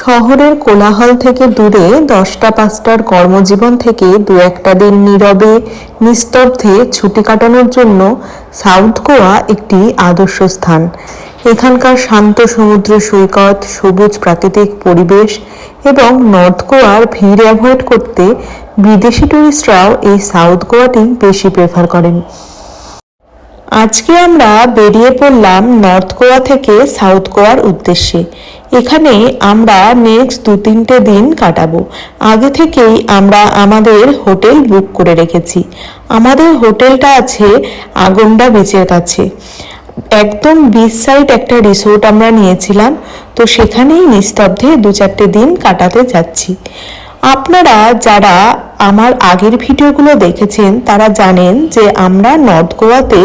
শহরের কোলাহল থেকে দূরে 10টা 5টার কর্মজীবন থেকে দু একটা দিন নীরবে নিস্তব্ধে ছুটি কাটানোর জন্য সাউথ গোয়া একটি আদর্শ স্থান। এখানকার শান্ত সমুদ্র সৈকত, সবুজ প্রাকৃতিক পরিবেশ এবং নর্থ গোয়ার ভিড় অ্যাভয়েড করতে বিদেশি টুরিস্টরাও এই সাউথ গোয়াটি বেশি প্রেফার করেন। আজকে আমরা বেরিয়ে পড়লাম নর্থ গোয়া থেকে সাউথ গোয়ার উদ্দেশ্যে। এখানে আমরা নেক্সট 2-3টে দিন কাটাবো। আগে থেকেই আমরা আমাদের হোটেল বুক করে রেখেছি। আমাদের হোটেলটা আছে আগন্ডা বিচের কাছে। একদম বিচ সাইড একটা রিসোর্ট আমরা নিয়েছিলাম, তো সেখানেই নিস্তব্ধে 2-4টে দিন কাটাতে যাচ্ছি। আপনারা যারা আমার আগের ভিডিওগুলো দেখেছেন তারা জানেন যে আমরা নর্থ গোয়াতে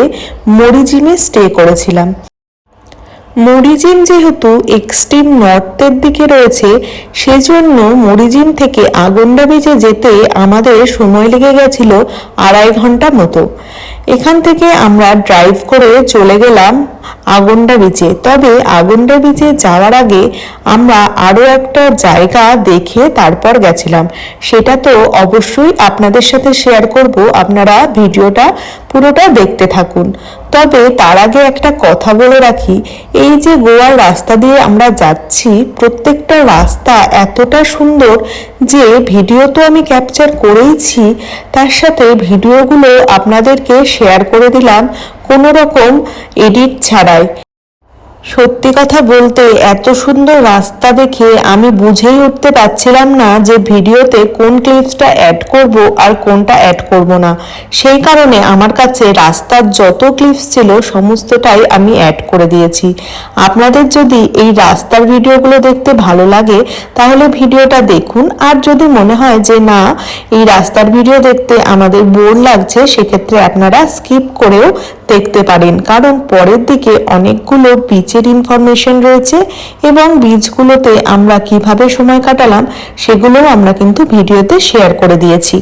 মরিজিমে স্টে করেছিলাম। মরিজিম যেহেতু এক্সট্রিম নর্থের দিকে রয়েছে, সেজন্য মরিজিম থেকে আগন্ডা বিচে যেতে আমাদের সময় লেগে গেছিল 2.5 ঘন্টা মতো। এখান থেকে আমরা ড্রাইভ করে চলে গেলাম আগন্ডা বিচে। তবে আগন্ডা বিচে যাওয়ার আগে আমরা আরও একটা জায়গা দেখে তারপর গেছিলাম, সেটা তো অবশ্যই আপনাদের সাথে শেয়ার করব। আপনারা ভিডিওটা পুরোটা দেখতে থাকুন। তবে তার আগে একটা কথা বলে রাখি, এই যে গোয়ার রাস্তা দিয়ে আমরা যাচ্ছি, প্রত্যেকটা রাস্তা এতটা সুন্দর যে ভিডিও তো আমি ক্যাপচার করেইছি, তার সাথে ভিডিওগুলো আপনাদেরকে শেয়ার করে দিলাম কোনো রকম এডিট ছাড়াই। সত্যি কথা বলতে এত সুন্দর রাস্তা দেখে আমি বুঝেই উঠতে পারছিলাম না যে ভিডিওতে কোন ক্লিপসটা অ্যাড করব আর কোনটা অ্যাড করব না। সেই কারণে আমার কাছে রাস্তার যত ক্লিপস ছিল সমস্তটাই আমি অ্যাড করে দিয়েছি। আপনাদের যদি এই রাস্তার ভিডিওগুলো দেখতে ভালো লাগে তাহলে ভিডিওটা দেখুন, আর যদি মনে হয় যে না এই রাস্তার ভিডিও দেখতে আমাদের বোর লাগছে, সেক্ষেত্রে আপনারা স্কিপ করেও দেখতে পারেন, কারণ পরের দিকে অনেকগুলো বিচের ইনফরমেশন রয়েছে এবং বিচগুলোতে আমরা কিভাবে সময় কাটালাম সেগুলোও আমরা কিন্তু ভিডিওতে শেয়ার করে দিয়েছি।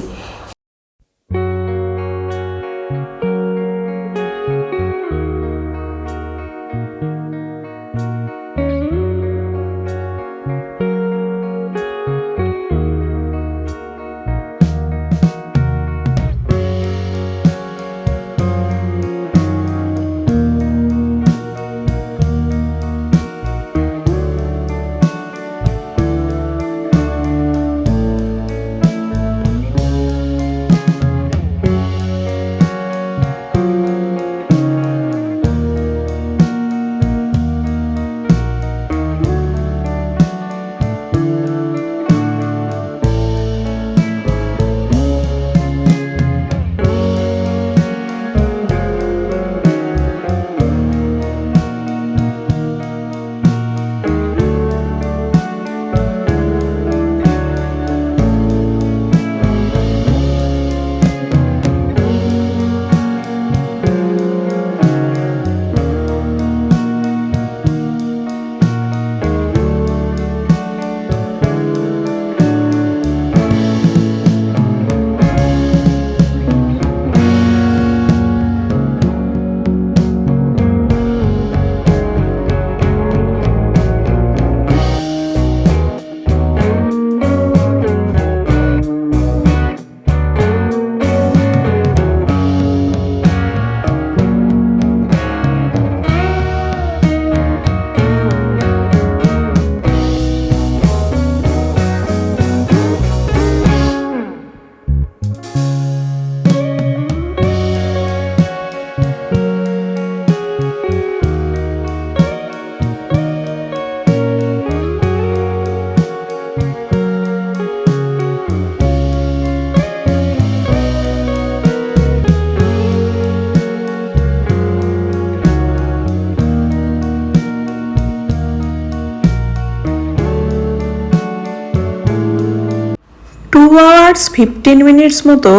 hours 15 মিনিটস মতো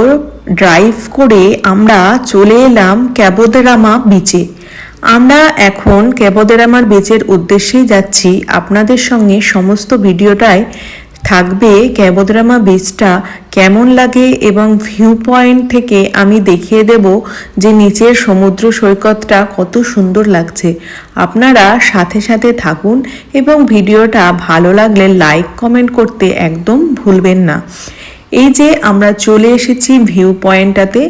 ড্রাইভ করে আমরা চলে এলাম ক্যাবোদেরামা বিচে। আমরা এখন ক্যাবোদেরামার বিচের উদ্দেশ্যেই যাচ্ছি। আপনাদের সঙ্গে সমস্ত ভিডিওটাই থাকবে ক্যাবোদ্রামা বিচটা কেমন লাগে এবং ভিউ পয়েন্ট থেকে আমি দেখিয়ে দেব যে নিচের সমুদ্র সৈকতটা কত সুন্দর লাগছে। আপনারা সাথে সাথে থাকুন এবং ভিডিওটা ভালো লাগলে লাইক কমেন্ট করতে একদম ভুলবেন না। এই যে আমরা চলে এসেছি ভিউ পয়েন্টটাতে।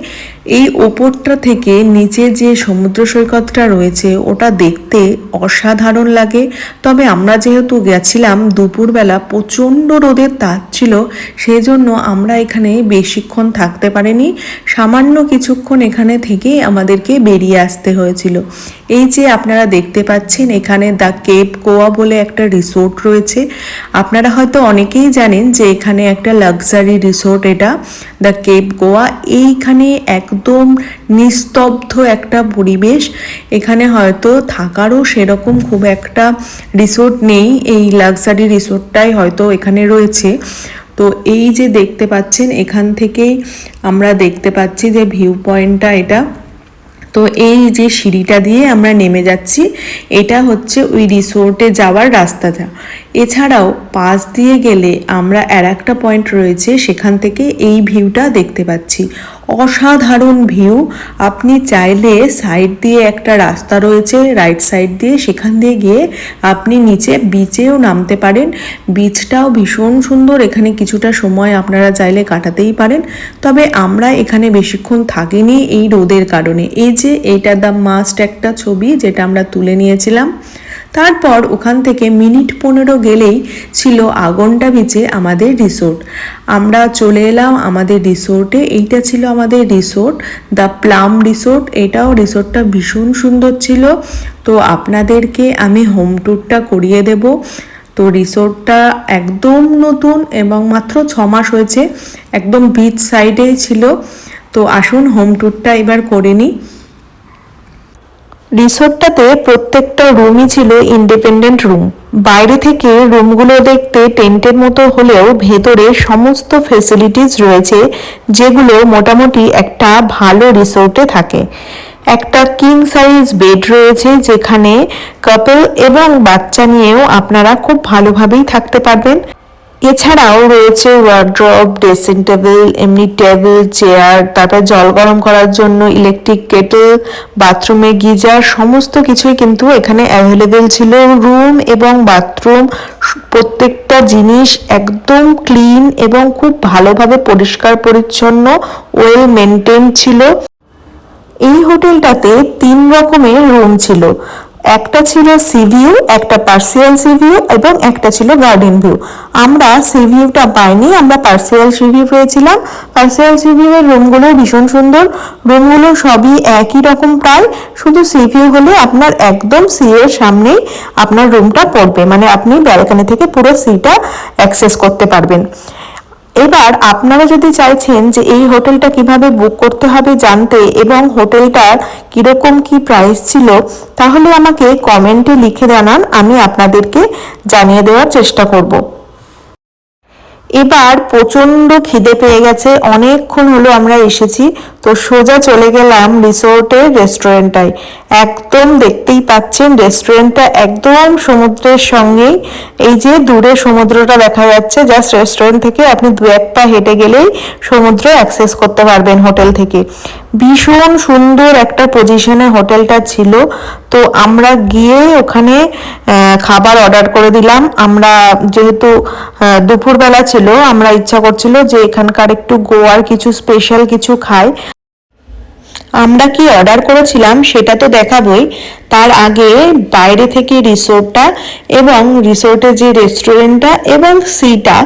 এই ওপরটা থেকে নিচে যে সমুদ্র সৈকতটা রয়েছে ওটা দেখতে অসাধারণ লাগে। তবে আমরা যেহেতু গেছিলাম দুপুরবেলা, প্রচণ্ড রোদের তাপ ছিল, সেই জন্য আমরা এখানে বেশিক্ষণ থাকতে পারিনি। সামান্য কিছুক্ষণ এখানে থেকেই আমাদেরকে বেরিয়ে আসতে হয়েছিল। এই যে আপনারা দেখতে পাচ্ছেন এখানে দ্য কেপ গোয়া বলে একটা রিসোর্ট রয়েছে। আপনারা হয়তো অনেকেই জানেন যে এখানে একটা লাক্সারি রিসোর্ট, এটা দ্য কেপ গোয়া। এইখানে একদম নিস্তব্ধ একটা পরিবেশ। এখানে হয়তো থাকারও সেরকম খুব একটা রিসোর্ট নেই, এই লাক্সারি রিসোর্টটাই হয়তো এখানে রয়েছে। তো এই যে দেখতে পাচ্ছেন এখান থেকেই আমরা দেখতে পাচ্ছি যে ভিউ পয়েন্টটা এটা। তো এই যে সিঁড়িটা দিয়ে আমরা নেমে যাচ্ছি, এটা হচ্ছে ওই রিসোর্টে যাওয়ার রাস্তাটা। এছাড়াও পাশ দিয়ে গেলে আমরা আর একটা পয়েন্ট রয়েছে, সেখান থেকে এই ভিউটা দেখতে পাচ্ছি। অসাধারণ ভিউ। আপনি চাইলে সাইড দিয়ে একটা রাস্তা রয়েছে রাইট সাইড দিয়ে, সেখান দিয়ে গিয়ে আপনি নিচে বিচেও নামতে পারেন। বিচটাও ভীষণ সুন্দর, এখানে কিছুটা সময় আপনারা চাইলে কাটাতেই পারেন। তবে আমরা এখানে বেশিক্ষণ থাকিনি এই রোদের কারণে। এই যে এইটা দ্য মাস্ট একটা ছবি যেটা আমরা তুলে নিয়েছিলাম। তারপর ওখান থেকে মিনিট 15 গেলেই ছিল আগন্টা বিচে আমাদের রিসোর্ট। আমরা চলে এলাম আমাদের রিসোর্টে। এইটা ছিল আমাদের রিসোর্ট, দ্য প্লাম রিসোর্ট। এটাও রিসোর্টটা ভীষণ সুন্দর ছিল। তো আপনাদেরকে আমি হোম ট্যুরটা করিয়ে দেব। তো রিসোর্টটা একদম নতুন এবং মাত্র 6 মাস হয়েছে, একদম বিচ সাইডেই ছিল। তো আসুন হোম ট্যুরটা এবার করে নিই। রিসোর্টটাতে প্রত্যেকটা রুমই ছিল ইন্ডিপেন্ডেন্ট রুম। বাইরে থেকে রুমগুলো দেখতে টেন্টের মতো হলেও ভেতরে সমস্ত ফেসিলিটিস রয়েছে যেগুলো মোটামুটি একটা ভালো রিসোর্টে থাকে। একটা কিং সাইজ বেড রয়েছে যেখানে কাপল এবং বাচ্চা নিয়েও আপনারা খুব ভালোভাবেই থাকতে পারবেন। এছাড়াও রয়েছে ওয়ার্ড্রব, ড্রেসিং টেবিল, এমনি টেবিল, চেয়ার, তারপর জল গরম করার জন্য ইলেকট্রিক কেটল, বাথরুমে গিজার, সমস্ত কিছুই কিন্তু এখানে অ্যাভেলেবেল ছিল। রুম এবং বাথরুম প্রত্যেকটা জিনিস একদম ক্লিন এবং খুব ভালোভাবে পরিষ্কার পরিচ্ছন্ন, ওয়েল মেনটেন ছিল। এই হোটেলটাতে 3 রকমের রুম ছিল। একটা ছিল সি ভিউ, একটা পার্সিয়াল সি ভিউ এবং একটা ছিল গার্ডেন ভিউ। আমরা সি ভিউটা পাইনি, আমরা পার্সিয়াল সি ভিউ পেয়েছিলাম। পার্সিয়াল সি ভিউ এর রুমগুলো ভীষণ সুন্দর। রুমগুলো সবই একই রকম প্রায়, শুধু সি ভিউ হলে আপনার একদম সি এর সামনেই আপনার রুমটা পড়বে, মানে আপনি ব্যালকনি থেকে পুরো সিটা অ্যাক্সেস করতে পারবেন। এবার আপনারা যদি চাইছেন যে এই হোটেলটা কিভাবে বুক করতে হবে জানতে এবং হোটেলটার কিরকম কি প্রাইস ছিল, তাহলে আমাকে কমেন্টে লিখে জানান, আমি আপনাদেরকে জানিয়ে দেওয়ার চেষ্টা করব। এবার প্রচণ্ড খিদে পেয়ে গেছে, অনেকক্ষণ হলো আমরা এসেছি। তো সোজা চলে গেলাম রিসোর্টের রেস্টুরেন্টটায়। একদম দেখতেই পাচ্ছেন রেস্টুরেন্টটা একদম সমুদ্রের সঙ্গেই। এই যে দূরে সমুদ্রটা দেখা যাচ্ছে, জাস্ট রেস্টুরেন্ট থেকে আপনি 2-1 পা হেঁটে গেলেই সমুদ্র অ্যাক্সেস করতে পারবেন হোটেল থেকে। ভীষণ সুন্দর একটা পজিশনে হোটেলটা ছিল। তো আমরা গিয়ে ওখানে খাবার অর্ডার করে দিলাম। আমরা যেহেতু দুপুরবেলা ছিল, আমরা ইচ্ছা করছিল যে এখানকার একটু গোয়ার কিছু স্পেশাল কিছু খাই। আমরা কি অর্ডার করেছিলাম সেটা তো দেখাবই, তার আগে বাইরে থেকে রিসোর্টটা এবং রিসোর্টের যে রেস্টুরেন্টটা এবং সিটা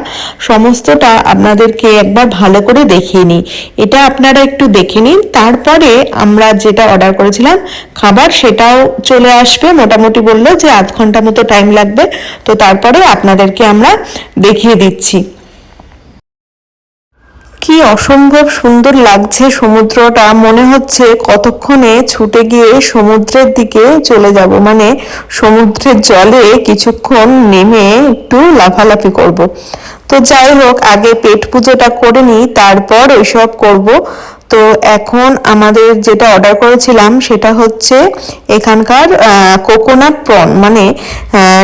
সমস্তটা আপনাদেরকে একবার ভালো করে দেখিয়ে নিই। এটা আপনারা একটু দেখে নিন, তারপরে আমরা যেটা অর্ডার করেছিলাম খাবার সেটাও চলে আসবে। মোটামুটি বললো যে 1/2 ঘন্টা মতো টাইম লাগবে। তো তারপরে আপনাদেরকে আমরা দেখিয়ে দিচ্ছি। কি অসম্ভব সুন্দর লাগছে সমুদ্রটা, মনে হচ্ছে কতক্ষণে ছুটে গিয়ে সমুদ্রের দিকে চলে যাব, মানে সমুদ্রের জলে কিছুক্ষণ নেমে একটু লাফালাফি করব। তো যাই হোক, আগে পেট পুজোটা করে নিই, তারপর ওইসব করব। তো এখন আমাদের যেটা অর্ডার করেছিলাম সেটা হচ্ছে এখানকার কোকোনাট প্রন, মানে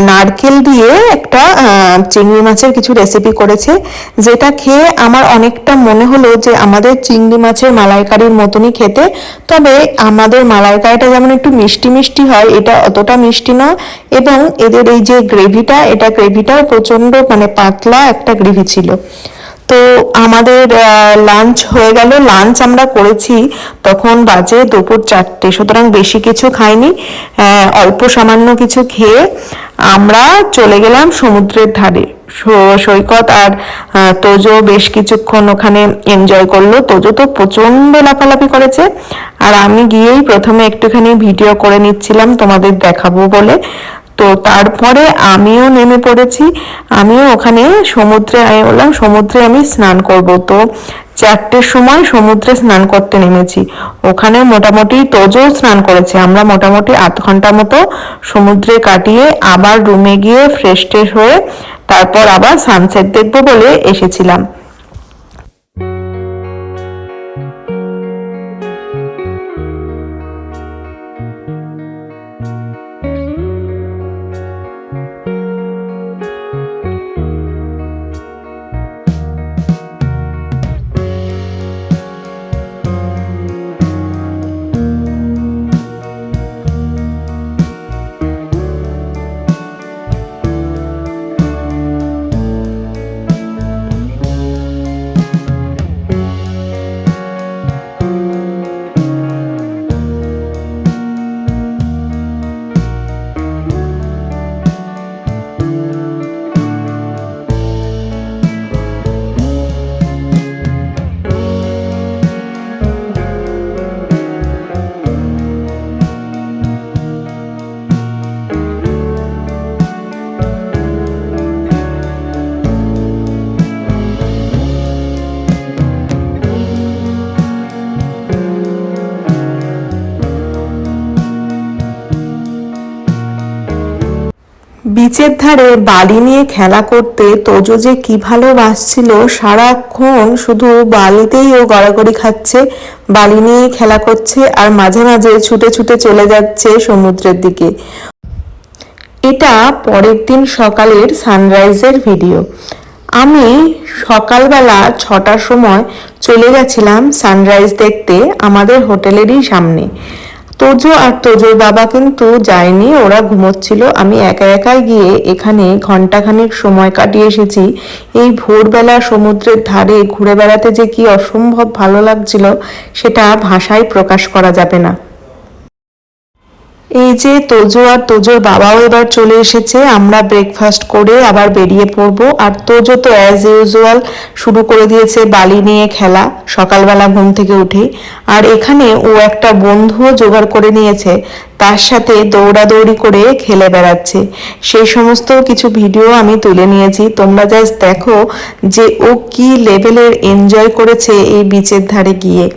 নারকেল দিয়ে একটা চিংড়ি মাছের কিছু রেসিপি করেছে, যেটা খেয়ে আমার অনেকটা মনে হলো যে আমাদের চিংড়ি মাছের মালাইকারির মতনই খেতে। তবে আমাদের মালাইকারিটা যেমন একটু মিষ্টি মিষ্টি হয়, এটা অতটা মিষ্টি না। এবং এদের এই যে গ্রেভিটা, এটা গ্রেভিটাও প্রচণ্ড মানে পাতলা একটা গ্রেভি ছিল। তো আমাদের লাঞ্চ হয়ে গেল। লাঞ্চ আমরা করেছি তখন বাজে দুপুর 4টে, সুতরাং বেশি কিছু খাইনি, অল্প সামান্য কিছু খেয়ে আমরা চলে গেলাম সমুদ্রের ধারে। সৈকত আর তোজো বেশ কিছুক্ষণ ওখানে এনজয় করলো। তোজো তো প্রচন্ড লাফালাফি করেছে, আর আমি গিয়েই প্রথমে একটুখানি ভিডিও করে নিচ্ছিলাম তোমাদের দেখাবো বলে। তো তারপরে আমিও নেমে পড়েছি, আমিও ওখানে সমুদ্রে, আমি বললাম সমুদ্রে আমি স্নান করব। তো 4টের সময় সমুদ্রে স্নান করতে নেমেছি। ওখানে মোটামুটি তোজো স্নান করেছে, আমরা মোটামুটি 8 ঘন্টা মতো সমুদ্রে কাটিয়ে আবার রুমে গিয়ে ফ্রেশ ট্রেশ হয়ে তারপর আবার সানসেট দেখবো বলে এসেছিলাম। বিচের ধারে বালি নিয়ে খেলা করতে তোজো যে কি ভালোবাসছিল, সারাক্ষণ শুধু বালিতেই ও গড়াগড়ি খাচ্ছে, বালি নিয়ে খেলা করছে, আর মাঝে মাঝে ছুটে ছুটে চলে যাচ্ছে সমুদ্রের দিকে। এটা পরের দিন সকালের সানরাইজের ভিডিও। আমি সকালবেলা 6টার সময় চলে গেছিলাম সানরাইজ দেখতে আমাদের হোটেলেরই সামনে। তোজো আর তোজোর বাবা কিন্তু যায়নি, ওরা ঘুমোচ্ছিল। আমি একা একাই গিয়ে এখানে ঘন্টাখানেক সময় কাটিয়ে এসেছি। এই ভোরবেলা সমুদ্রের ধারে ঘুরে বেড়াতে যে কি অসম্ভব ভালো লাগছিল, সেটা ভাষায় প্রকাশ করা যাবে না। এই যে তোজো আর তোজোর বাবাও এবার চলে এসেছে, আমরা ব্রেকফাস্ট করে আবার বেরিয়ে পড়বো। আর তোজো তো অ্যাজ ইউজুয়াল শুরু করে দিয়েছে বালি নিয়ে খেলা সকালবেলা ঘুম থেকে উঠে। আর এখানে ও একটা বন্ধুও জোগাড় করে নিয়েছে, তার সাথে দৌড়াদৌড়ি করে খেলে বেড়াচ্ছে। সেই সমস্ত কিছু ভিডিও আমি তুলে নিয়েছি, তোমরা জাস্ট দেখো যে ও কি লেভেলের এনজয় করেছে এই বিচের ধারে গিয়ে।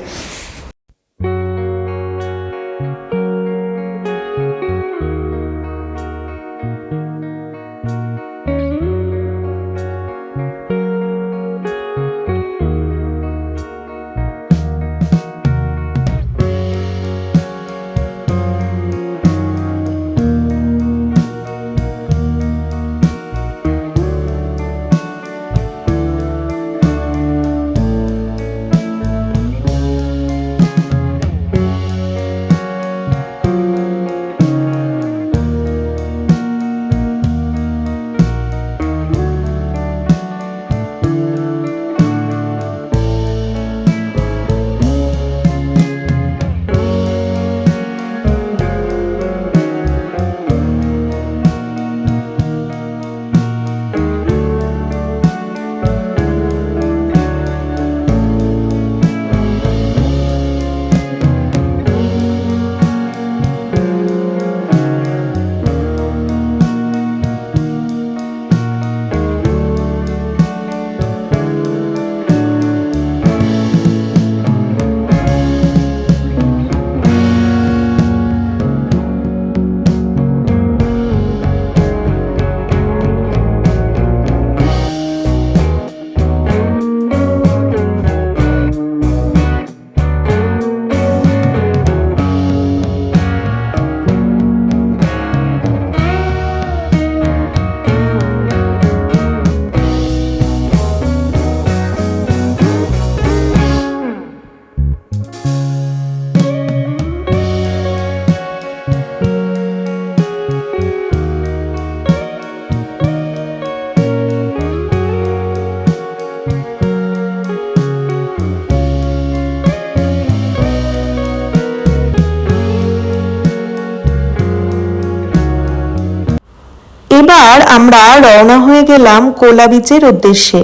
এবার আমরা রওনা হয়ে গেলাম কোলা বিচের উদ্দেশ্যে।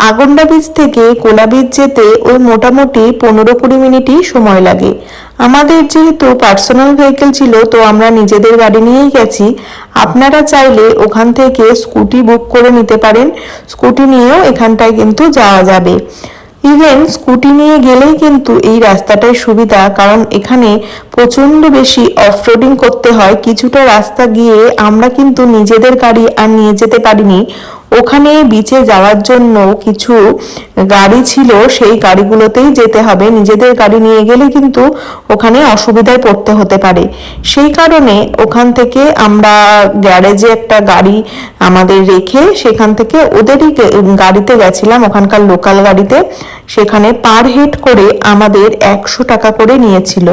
আগন্ডা বিচ থেকে কোলা বিচ যেতে ওই মোটামুটি 15-20 মিনিটই সময় লাগে। আমাদের যেহেতু পার্সোনাল ভেহিকেল ছিল, তো আমরা নিজেদের গাড়ি নিয়েই গেছি। আপনারা চাইলে ওখান থেকে স্কুটি বুক করে নিতে পারেন, স্কুটি নিয়েও এখানটায় কিন্তু যাওয়া যাবে। ইভেন স্কুটি নিয়ে গেলেই কিন্তু এই রাস্তাটাই সুবিধা, কারণ এখানে প্রচন্ড বেশি অফরোডিং করতে হয়। কিছুটা রাস্তা গিয়ে আমরা কিন্তু নিজেদের গাড়ি আর নিয়ে যেতে পারিনি। ওখানে বিচে যাওয়ার জন্য কিছু গাড়ি ছিল, সেই গাড়িগুলোতেই যেতে হবে। নিজেদের গাড়ি নিয়ে গেলে কিন্তু ওখানে অসুবিধায় পড়তে হতে পারে। সেই কারণে ওখান থেকে আমরা গ্যারেজে একটা গাড়ি আমাদের রেখে সেখান থেকে ওদেরই গাড়িতে গেছিলাম, ওখানকার লোকাল গাড়িতে। সেখানে পার হেড করে আমাদের 100 টাকা করে নিয়েছিল।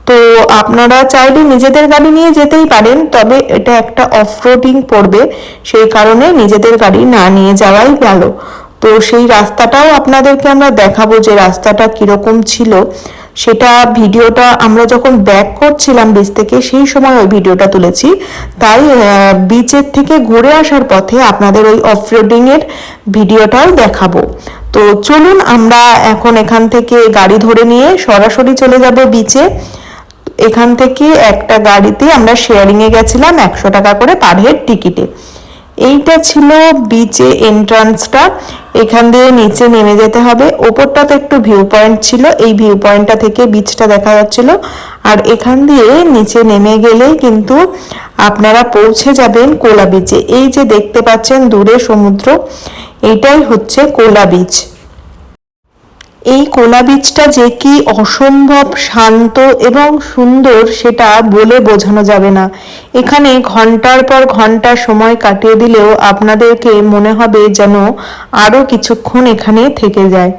তো আপনারা চাইলে নিজেদের গাড়ি নিয়ে যেতেই পারেন, তবে এটা একটা অফরোডিং পড়বে, সেই কারণে নিজেদের গাড়ি না নিয়ে যাওয়াই ভালো। তো সেই রাস্তাটাও আপনাদেরকে আমরা দেখাবো যে রাস্তাটা কিরকম ছিল। সেটা ভিডিওটা আমরা যখন ব্যাক করছিলাম বিচ থেকে, সেই সময় ওই ভিডিওটা তুলেছি। তাই বিচের থেকে ঘুরে আসার পথে আপনাদের ওই অফরোডিং এর ভিডিওটাও দেখাবো। তো চলুন আমরা এখন এখান থেকে গাড়ি ধরে নিয়ে সরাসরি চলে যাব বিচে। এখান থেকে একটা গাড়িতে আমরা শেয়ারিং এ গেছিলাম 100 টাকা করে পার হেড টিকিটে। এইটা ছিল বিচে এন্ট্রান্সটা। এখান দিয়ে নিচে নেমে যেতে হবে। ওপরটাতে একটু ভিউ পয়েন্ট ছিল, এই ভিউ পয়েন্টটা থেকে বিচটা দেখা যাচ্ছিল। আর এখান দিয়ে নিচে নেমে গেলেই কিন্তু আপনারা পৌঁছে যাবেন কোলা বিচে। এই যে দেখতে পাচ্ছেন দূরে সমুদ্র, এইটাই হচ্ছে কোলা বিচ। এই কোলা বিচটা যে কি অসম্ভব শান্ত এবং সুন্দর সেটা বলে বোঝানো যাবে না। এখানে ঘন্টার পর ঘন্টা সময় কাটিয়ে দিলেও আপনাদেরকে মনে হবে যেন আরো কিছুক্ষণ এখানে থেকে যায়।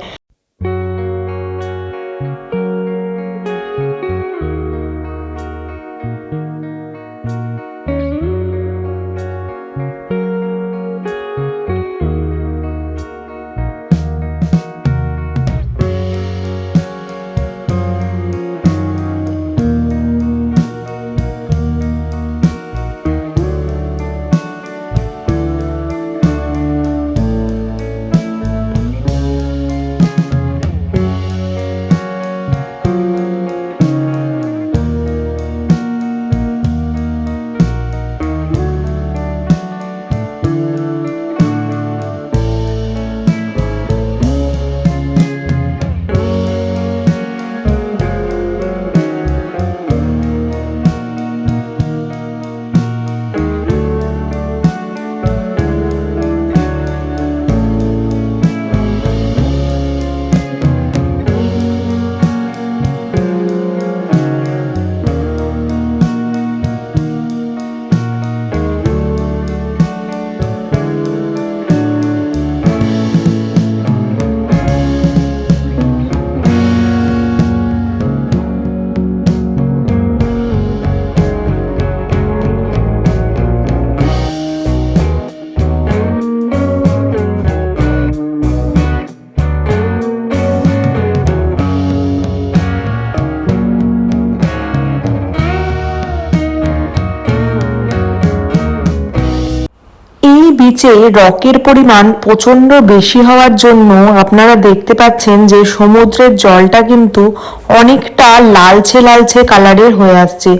বিচে রকের পরিমাণ প্রচন্ড বেশি হওয়ার জন্য আপনারা দেখতে পাচ্ছেন যে সমুদ্রের জলটা কিন্তু অনেকটা লালচে লালচে কালারের হয়ে আসছে।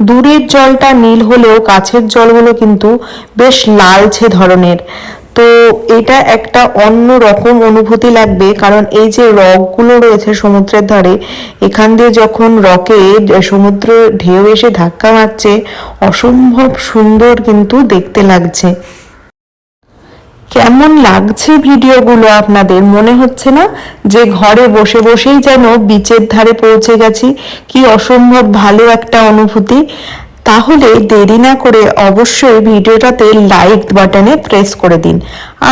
দূরের জলটা নীল হলেও কাছের জলগুলো কিন্তু বেশ লালচে ধরনের। তো এটা একটা অন্য রকম অনুভূতি লাগবে, কারণ এই যে রকগুলো রয়েছে সমুদ্রের ধারে, এখান দিয়ে যখন রকে সমুদ্র ঢেউ এসে ধাক্কা মারছে, অসম্ভব সুন্দর কিন্তু দেখতে লাগছে। কেমন লাগছে ভিডিওগুলো আপনাদের? মনে হচ্ছে না যে ঘরে বসে বসেই যেন বিচের ধারে পৌঁছে গেছি? কি অসম্ভব ভালো একটা অনুভূতি। তাহলে দেরি না করে অবশ্যই ভিডিওটাতে লাইক বাটনে প্রেস করে দিন।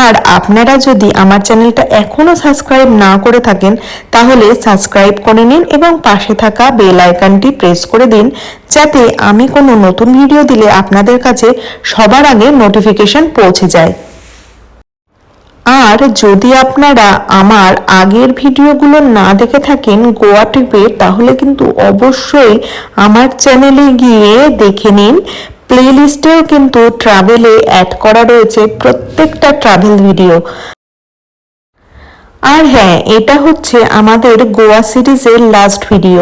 আর আপনারা যদি আমার চ্যানেলটা এখনো সাবস্ক্রাইব না করে থাকেন, তাহলে সাবস্ক্রাইব করে নিন এবং পাশে থাকা বেল আইকনটি প্রেস করে দিন, যাতে আমি কোনো নতুন ভিডিও দিলে আপনাদের কাছে সবার আগে নোটিফিকেশন পৌঁছে যায়। আর যদি আপনারা আমার আগের ভিডিওগুলো না দেখে থাকেন গোয়া ট্রিপে, তাহলে কিন্তু অবশ্যই আমার চ্যানেলে গিয়ে দেখে নিন। প্লেলিস্টেও কিন্তু ট্রাভেলে অ্যাড করা রয়েছে প্রত্যেকটা ট্রাভেল ভিডিও। আর হ্যাঁ, এটা হচ্ছে আমাদের গোয়া সিরিজের লাস্ট ভিডিও।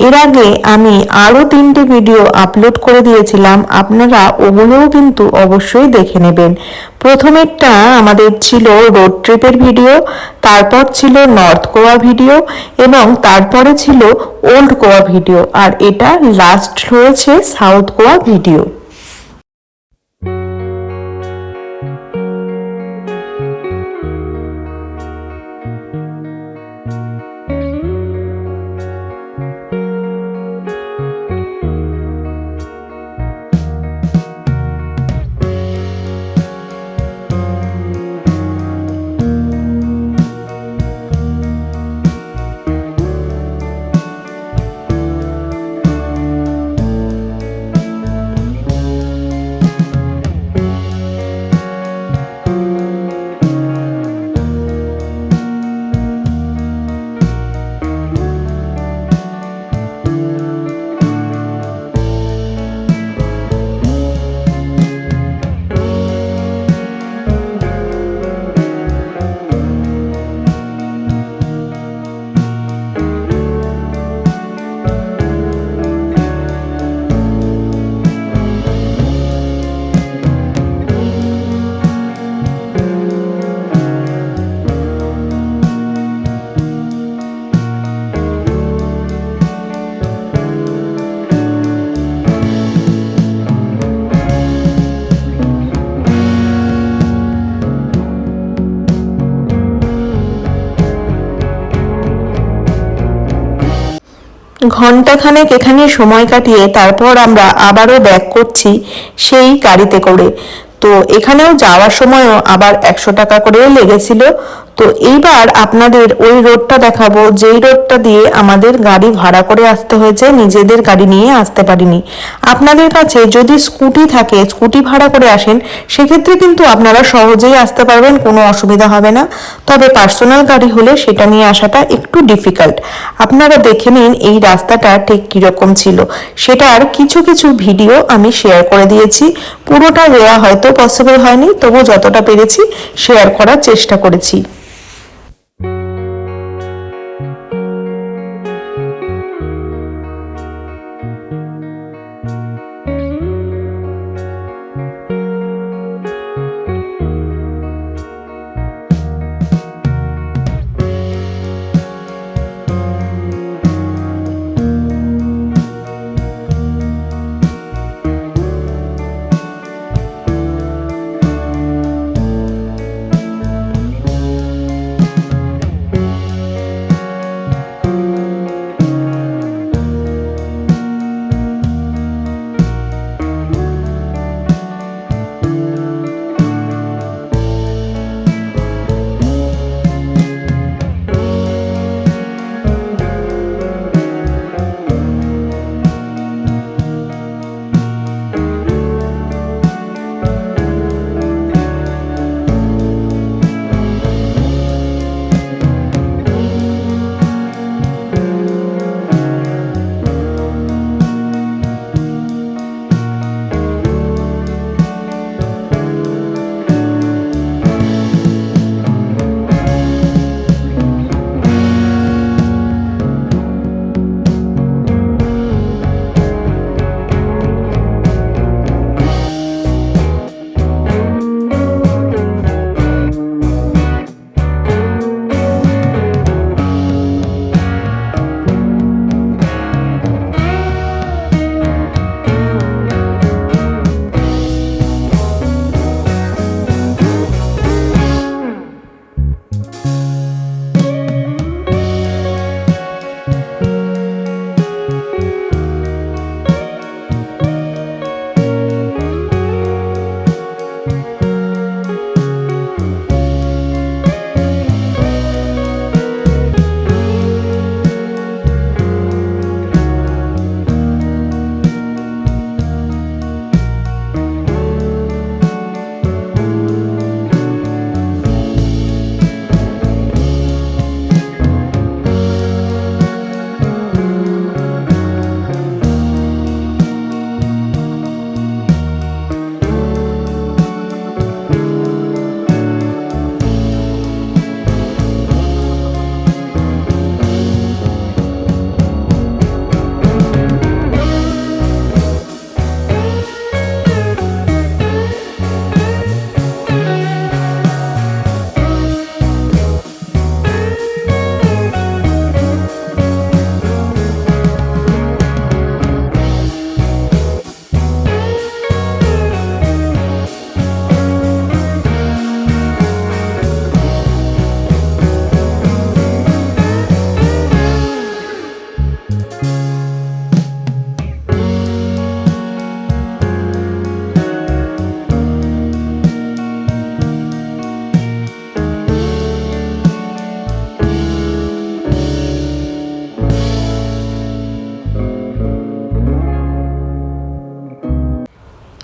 এর আগে আমি আরও 3টে ভিডিও আপলোড করে দিয়েছিলাম, আপনারা ওগুলোও কিন্তু অবশ্যই দেখে নেবেন। প্রথমেরটা আমাদের ছিল রোড ট্রিপের ভিডিও, তারপর ছিল নর্থ গোয়া ভিডিও এবং তারপরে ছিল ওল্ড গোয়া ভিডিও, আর এটা লাস্ট রয়েছে সাউথ গোয়া ভিডিও। ঘন্টাখানেক এখানে সময় কাটিয়ে তারপর আমরা আবারও ব্যাক করছি সেই গাড়িতে করে। তো এখানেও যাওয়ার সময়ও আবার 100 টাকা করেও লেগেছিল। তো এইবার আপনাদের ওই রোডটা দেখাবো যেই রোডটা দিয়ে আমাদের গাড়ি ভাড়া করে আসতে হয়েছে, নিজেদের গাড়ি নিয়ে আসতে পারিনি। আপনাদের কাছে যদি স্কুটি থাকে, স্কুটি ভাড়া করে আসেন, সেক্ষেত্রে কিন্তু আপনারা সহজেই আসতে পারবেন, কোনো অসুবিধা হবে না। তবে পার্সোনাল গাড়ি হলে সেটা নিয়ে আসাটা একটু ডিফিকাল্ট। আপনারা দেখে নিন এই রাস্তাটা ঠিক কিরকম ছিল, সেটার কিছু কিছু ভিডিও আমি শেয়ার করে দিয়েছি। পুরোটা দেওয়া হয়তো পসিবল হয়নি, তবু যতটা পেরেছি শেয়ার করার চেষ্টা করেছি।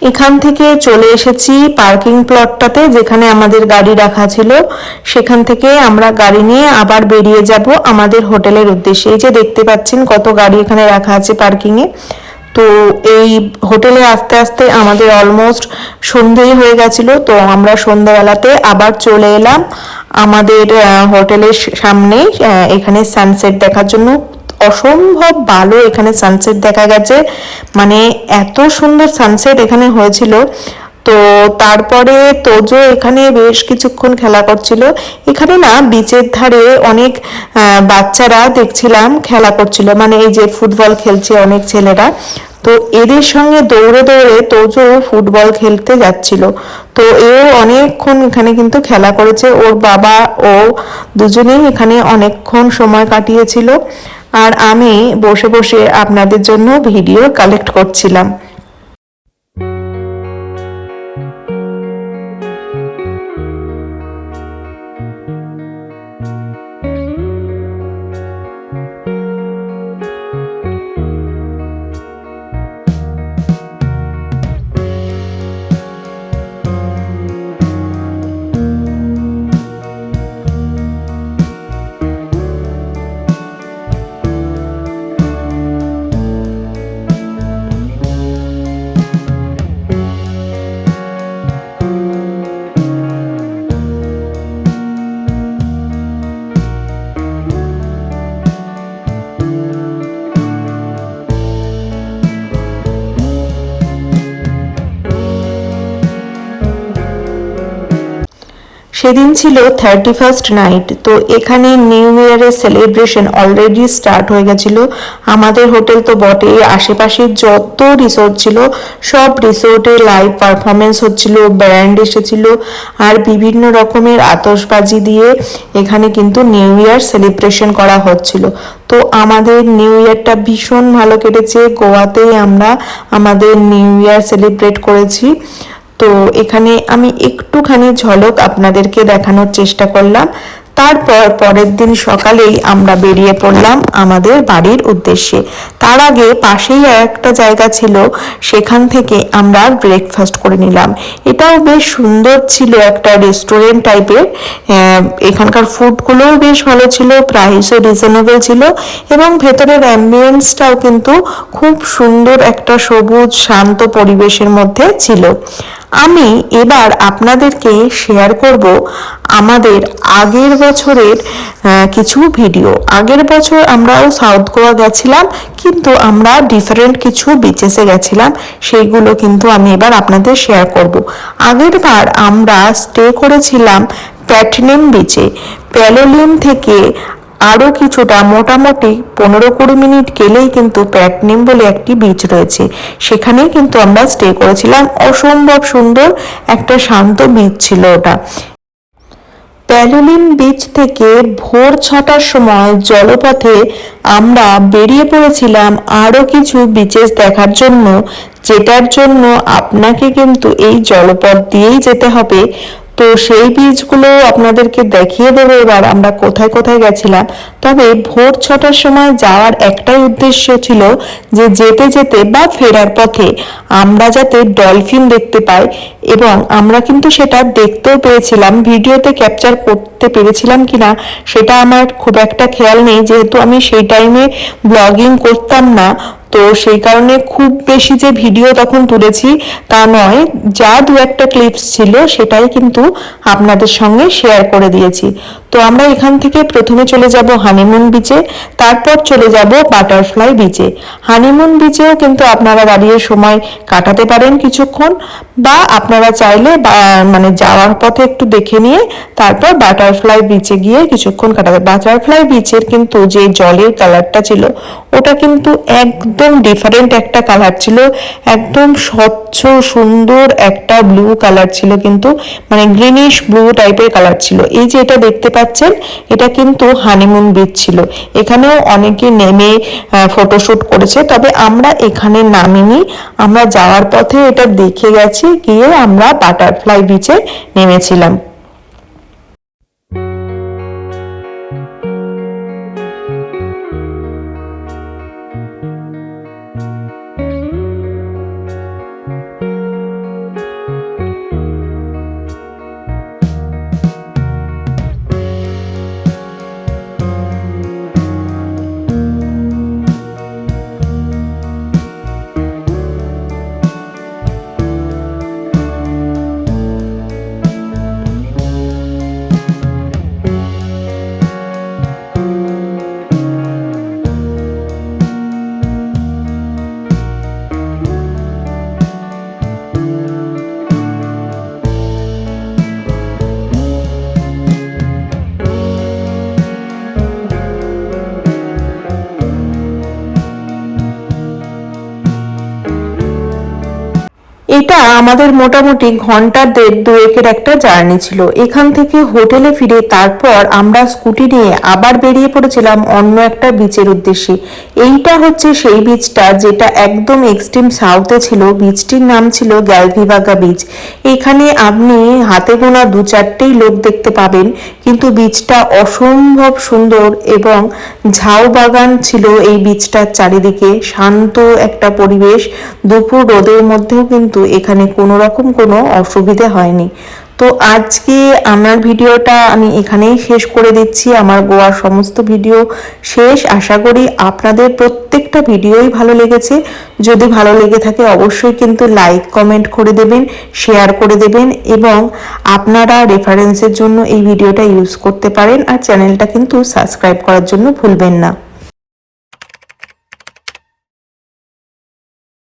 এখান থেকে চলে এসেছি পার্কিং প্লটটাতে, যেখানে আমাদের গাড়ি রাখা ছিল। সেখান থেকে আমরা গাড়ি নিয়ে আবার বেরিয়ে যাব আমাদের হোটেলের উদ্দেশ্যে। এই যে দেখতে পাচ্ছেন কত গাড়ি এখানে রাখা আছে পার্কিংয়ে। তো এই হোটেলে আসতে আসতে আমাদের অলমোস্ট সন্ধেই হয়ে গেছিল। তো আমরা সন্ধ্যাবেলাতে আবার চলে এলাম আমাদের হোটেলের সামনে এখানে সানসেট দেখার জন্য। অসম্ভব ভালো এখানে সানসেট দেখা গেছে, মানে এত সুন্দর সানসেট এখানে হয়েছিল। তো তারপরে তোজো এখানে বেশ কিছুক্ষণ খেলা করছিল। এখানে না বিচের ধারে অনেক বাচ্চারা দেখছিলাম খেলা করছিল, মানে এই যে ফুটবল খেলছে অনেক ছেলেরা। তো এদের সঙ্গে দৌড়ে দৌড়ে তোজো ফুটবল খেলতে যাচ্ছিল। তো এও অনেকক্ষণ এখানে কিন্তু খেলা করেছে, ওর বাবা ও দুজনেই এখানে অনেকক্ষণ সময় কাটিয়েছিল। আর আমি বসে বসে আপনাদের জন্য ভিডিও কালেক্ট করছিলাম। সেদিন ছিল 31st নাইট। তো এখানে নিউ ইয়ারের সেলিব্রেশন অলরেডি স্টার্ট হয়ে গেছিল। আমাদের হোটেল তো বটেই, আশেপাশে যত রিসোর্ট ছিল সব রিসোর্টে লাইভ পারফরমেন্স হচ্ছিল, ব্যান্ড এসেছিল, আর বিভিন্ন রকমের আতশবাজি দিয়ে এখানে কিন্তু নিউ ইয়ার সেলিব্রেশন করা হচ্ছিল। তো আমাদের নিউ ইয়ারটা ভীষণ ভালো কেটেছে। গোয়াতেই আমরা আমাদের নিউ ইয়ার সেলিব্রেট করেছি। তো এখানে আমি একটুখানি ঝলক আপনাদেরকে দেখানোর চেষ্টা করলাম। তারপর পরের দিন সকালেই আমরা বেরিয়ে পড়লাম আমাদের বাড়ির উদ্দেশ্যে। তার আগে পাশেই একটা জায়গা ছিল, সেখান থেকে আমরা ব্রেকফাস্ট করে নিলাম। এটাও বেশ সুন্দর ছিল, একটা রেস্টুরেন্ট টাইপের। এখানকার ফুডগুলোও বেশ ভালো ছিল, প্রাইসও রিজনেবল ছিল, এবং ভেতরের অ্যাম্বিয়েন্সটাও কিন্তু খুব সুন্দর একটা সবুজ শান্ত পরিবেশের মধ্যে ছিল। আমি এবার আপনাদেরকে শেয়ার করব আমাদের আগের বছরের কিছু ভিডিও। আগের বছর আমরাও সাউথ গোয়া গেছিলাম, কিন্তু আমরা ডিফারেন্ট কিছু বিচেসে গেছিলাম, সেইগুলো কিন্তু আমি এবার আপনাদের শেয়ার করব। আগের বার আমরা স্টে করেছিলাম প্যাটনিম বিচে। প্যালোলিম থেকে আরও কিছুটা মোটামুটি 15-20 মিনিট গেলেই কিন্তু প্যাটনিম বলে একটি বিচ রয়েছে, সেখানেই কিন্তু আমরা স্টে করেছিলাম। অসম্ভব সুন্দর একটা শান্ত বিচ ছিল ওটা। প্যালোলিম বিচ থেকে ভোর 6টার সময় জলপথে আমরা বেরিয়ে পড়েছিলাম আরও কিছু বিচেস দেখার জন্য, যেটার জন্য আপনাকে কিন্তু এই জলপথ দিয়েই যেতে হবে। তো সেই বীজগুলো আপনাদেরকে দেখিয়ে দেবো এবার আমরা কোথায় কোথায় গেছিলাম। তবে ভোর 6টার সময় যাওয়ার একটাই উদ্দেশ্য ছিল যে যেতে যেতে বা ফেরার পথে আমরা যাতে ডলফিন দেখতে পাই, এবং আমরা কিন্তু সেটা দেখতেও পেয়েছিলাম। ভিডিওতে ক্যাপচার করতে পেরেছিলাম কিনা সেটা আমার খুব একটা খেয়াল নেই, যেহেতু আমি সেই টাইমে ব্লগিং করতাম না। তো সেই কারণে খুব বেশি যে ভিডিও তখন তুলেছি তা নয়, যা দু একটা ক্লিপস ছিল সেটাই কিন্তু আপনাদের সঙ্গে শেয়ার করে দিয়েছি। তো আমরা এখান থেকে প্রথমে চলে যাব হানিমুন বিচে, তারপর চলে যাব বাটারফ্লাই বিচে। হানিমুন বিচেও কিন্তু আপনারা দাঁড়িয়ে সময় কাটাতে পারেন কিছুক্ষণ, বা আপনারা চাইলে মানে যাওয়ার পথে একটু দেখে নিয়ে তারপর বাটারফ্লাই বিচে গিয়ে কিছুক্ষণ কাটাতে। বাটারফ্লাই বিচের কিন্তু যে জলের কালারটা ছিল ওটা কিন্তু একদম ডিফারেন্ট একটা কালার ছিল, একদম স্বচ্ছ সুন্দর একটা ব্লু কালার ছিল, কিন্তু মানে গ্রিনিশ ব্লু টাইপের কালার ছিল। এই যে এটা দেখতে পাচ্ছেন এটা কিন্তু হানিমুন বিচ ছিল। এখানেও অনেকে নেমে ফটোশুট করেছে, তবে আমরা এখানে নামিনি, আমরা যাওয়ার পথে এটা দেখে গেছি, গিয়ে আমরা বাটারফ্লাই বিচে নেমেছিলাম। এটা আমাদের মোটামুটি ঘন্টা দেড় দুয়েকের একটা জার্নি ছিল। এখান থেকে হোটেলে ফিরে তারপর আমরা স্কুটি নিয়ে আবার বেরিয়ে পড়েছিলাম অন্য একটা বিচের উদ্দেশ্যে। এইটা হচ্ছে সেই বিচটা যেটা একদম এক্সট্রিম সাউথে ছিল। বিচটির নাম ছিল গ্যালভিভাগা বিচ। এখানে আপনি হাতে গোনা দু চারটেই লোক দেখতে পাবেন, কিন্তু বিচটা অসম্ভব সুন্দর এবং ঝাউ বাগান ছিল এই বিচটার চারিদিকে। শান্ত একটা পরিবেশ। দুপুর রোদের মধ্যেও কিন্তু এখানে কোনো রকম কোনো অসুবিধে হয়নি। তো আজকে আমার ভিডিওটা আমি এখানেই শেষ করে দিচ্ছি। আমার গোয়ার সমস্ত ভিডিও শেষ। আশা করি আপনাদের প্রত্যেকটা ভিডিওই ভালো লেগেছে। যদি ভালো লেগে থাকে অবশ্যই কিন্তু লাইক কমেন্ট করে দেবেন, শেয়ার করে দেবেন এবং আপনারা রেফারেন্সের জন্য এই ভিডিওটা ইউজ করতে পারেন। আর চ্যানেলটা কিন্তু সাবস্ক্রাইব করার জন্য ভুলবেন না।